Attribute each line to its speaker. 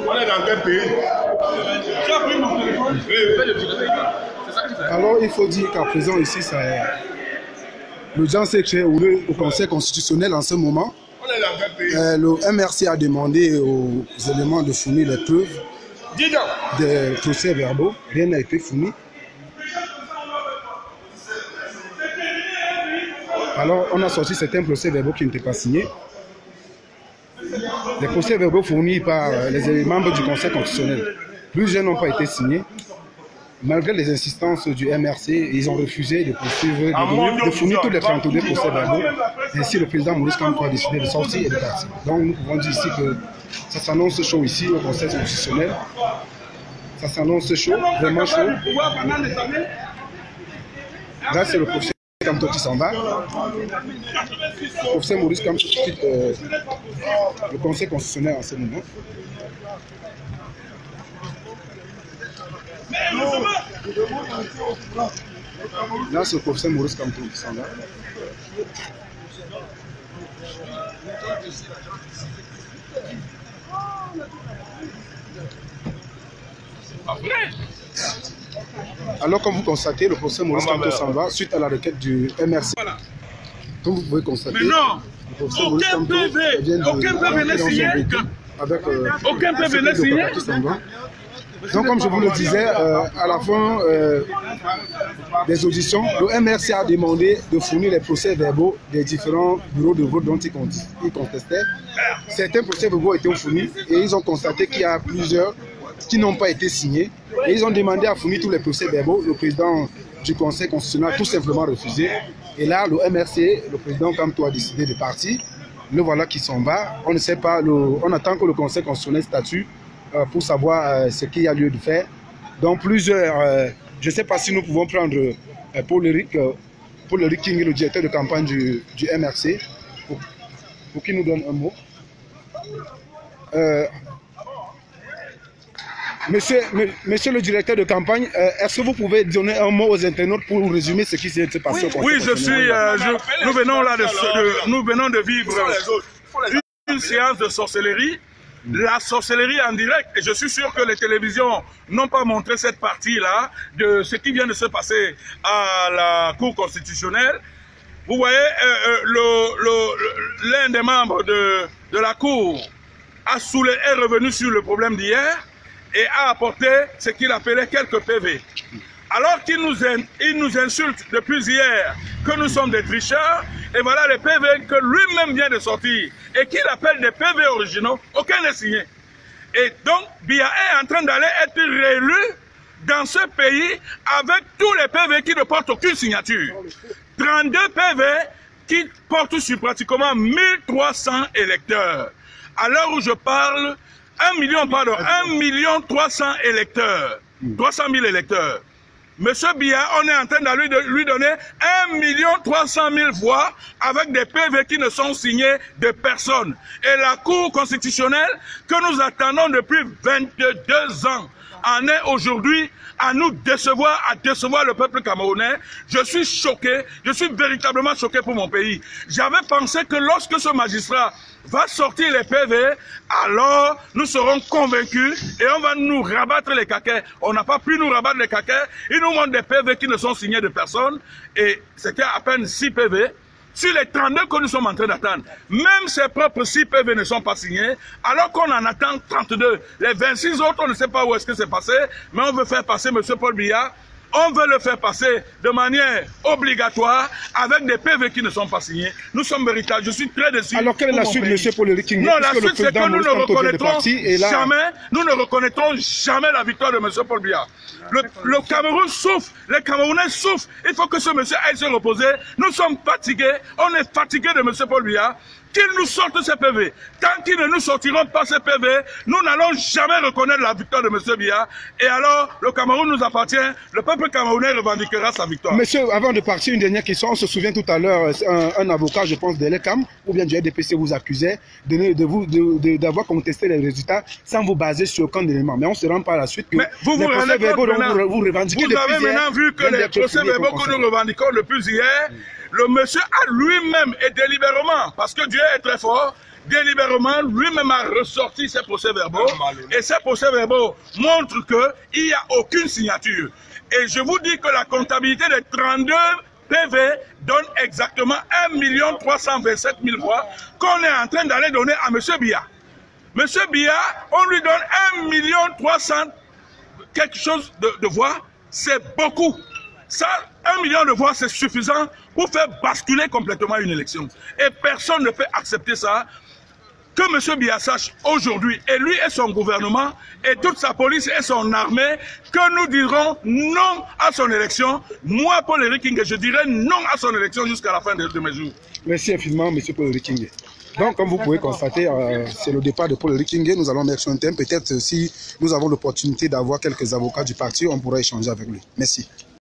Speaker 1: On est dans quel pays? J'ai pris mon téléphone.
Speaker 2: Alors, il faut dire qu'à présent, ici, l'audience est créée au Conseil constitutionnel en ce moment.
Speaker 1: On est dans quel pays?
Speaker 2: Le MRC a demandé aux éléments de fournir les preuves des procès verbaux. Rien n'a été fourni. Alors, on a sorti certains procès verbaux qui n'étaient pas signés. Les procès verbaux fournis par les membres du Conseil constitutionnel. Plusieurs n'ont pas été signés. Malgré les insistances du MRC, ils ont refusé de poursuivre, de fournir tous les 32 procès verbaux. Ainsi, le président Maurice Kamto a décidé de sortir et de partir. Donc, nous pouvons dire ici que ça s'annonce chaud ici au Conseil constitutionnel. Ça s'annonce chaud, vraiment chaud. Là, c'est le professeur Kamto qui s'en va. Le professeur Maurice Kamto qui quitte le Conseil constitutionnel en ce moment. Là, c'est le professeur Maurice Kamto qui s'en va. Alors, comme vous constatez, le professeur Maurice Kamto s'en va suite à la requête du MRC. Comme vous pouvez constater, le professeur Maurice Kamto vient de
Speaker 1: aucun PV n'est signé.
Speaker 2: Aucun PV n'est signé. Donc, comme je vous le disais, à la fin des auditions, le MRC a demandé de fournir les procès verbaux des différents bureaux de vote dont ils contestaient. Certains procès verbaux ont été fournis et ils ont constaté qu'il y a plusieurs qui n'ont pas été signés. Et ils ont demandé à fournir tous les procès verbaux. Le président du Conseil constitutionnel a tout simplement refusé. Et là, le MRC, le président Kamto a décidé de partir. Le voilà qui s'en va. On ne sait pas, on attend que le Conseil constitutionnel statue pour savoir ce qu'il y a lieu de faire. Donc plusieurs, je ne sais pas si nous pouvons prendre Paul-Éric King, le directeur de campagne du MRC, pour qu'il nous donne un mot. Monsieur le directeur de campagne, est-ce que vous pouvez donner un mot aux internautes pour résumer ce qui s'est passé au Conseil?
Speaker 3: Oui, nous venons de vivre une séance de sorcellerie. La sorcellerie en direct, et je suis sûr que les télévisions n'ont pas montré cette partie-là de ce qui vient de se passer à la Cour constitutionnelle. Vous voyez, l'un des membres de la Cour est revenu sur le problème d'hier et a apporté ce qu'il appelait quelques PV. Alors qu'il nous insulte depuis hier que nous sommes des tricheurs, et voilà les PV que lui-même vient de sortir, et qu'il appelle des PV originaux, aucun n'est signé. Et donc, Biya est en train d'aller être réélu dans ce pays avec tous les PV qui ne portent aucune signature. 32 PV qui portent sur pratiquement 1300 électeurs. À l'heure où je parle, 1 300 000 électeurs. 300 000 électeurs. Monsieur Biya, on est en train de lui donner 1 300 000 voix avec des PV qui ne sont signés de personne. Et la Cour constitutionnelle, que nous attendons depuis 22 ans, en est aujourd'hui à nous décevoir, à décevoir le peuple camerounais. Je suis choqué, je suis véritablement choqué pour mon pays. J'avais pensé que lorsque ce magistrat va sortir les PV, alors nous serons convaincus et on va nous rabattre les caquets. On n'a pas pu nous rabattre les caquets. Ils nous montrent des PV qui ne sont signés de personne et c'était à peine 6 PV. Sur les 32 que nous sommes en train d'attendre, même ces propres 6 PV ne sont pas signés, alors qu'on en attend 32. Les 26 autres, on ne sait pas où est-ce que c'est passé, mais on veut faire passer M. Paul Biya. On veut le faire passer de manière obligatoire avec des PV qui ne sont pas signés. Nous sommes véritables. Je suis très déçu.
Speaker 2: Alors quelle est la suite, M. Paul-Éric King?
Speaker 3: Non, la suite, c'est que nous ne reconnaîtrons jamais la victoire de M. Paul Biya. Le Cameroun souffre, les Camerounais souffrent. Il faut que ce monsieur aille se reposer. Nous sommes fatigués. On est fatigués de M. Paul Biya. Qu'ils nous sortent ces PV. Tant qu'ils ne nous sortiront pas ces PV, nous n'allons jamais reconnaître la victoire de M. Biya. Et alors, le Cameroun nous appartient. Le peuple camerounais revendiquera sa victoire.
Speaker 2: Monsieur, avant de partir, une dernière question. On se souvient tout à l'heure, un avocat, je pense, de l'ECAM, ou bien du RDPC vous accusait d'avoir contesté les résultats sans vous baser sur aucun élément. Mais on se rend par la suite que
Speaker 3: vous
Speaker 2: les procès-verbaux vous revendiquez
Speaker 3: vous avez maintenant vu que les procès-verbaux que nous revendiquons depuis hier, le monsieur a lui-même et délibérément, parce que Dieu est très fort, délibérément, lui-même a ressorti ses procès-verbaux. Et ces procès-verbaux montrent qu'il n'y a aucune signature. Et je vous dis que la comptabilité des 32 PV donne exactement 1 327 000 voix qu'on est en train d'aller donner à M. Biya. M. Biya, on lui donne 1 300 quelque chose de voix. C'est beaucoup. Ça, 1 million de voix, c'est suffisant pour faire basculer complètement une élection. Et personne ne peut accepter ça. Que M. Biya sache aujourd'hui, et lui et son gouvernement, et toute sa police et son armée, que nous dirons non à son élection. Moi, Paul-Éric Kinge, je dirai non à son élection jusqu'à la fin de mes jours.
Speaker 2: Merci infiniment, M. Paul-Éric Kinge. Donc, comme vous pouvez constater, c'est le départ de Paul-Éric Kinge. Nous allons mettre sur un thème. Peut-être si nous avons l'opportunité d'avoir quelques avocats du parti, on pourra échanger avec lui. Merci.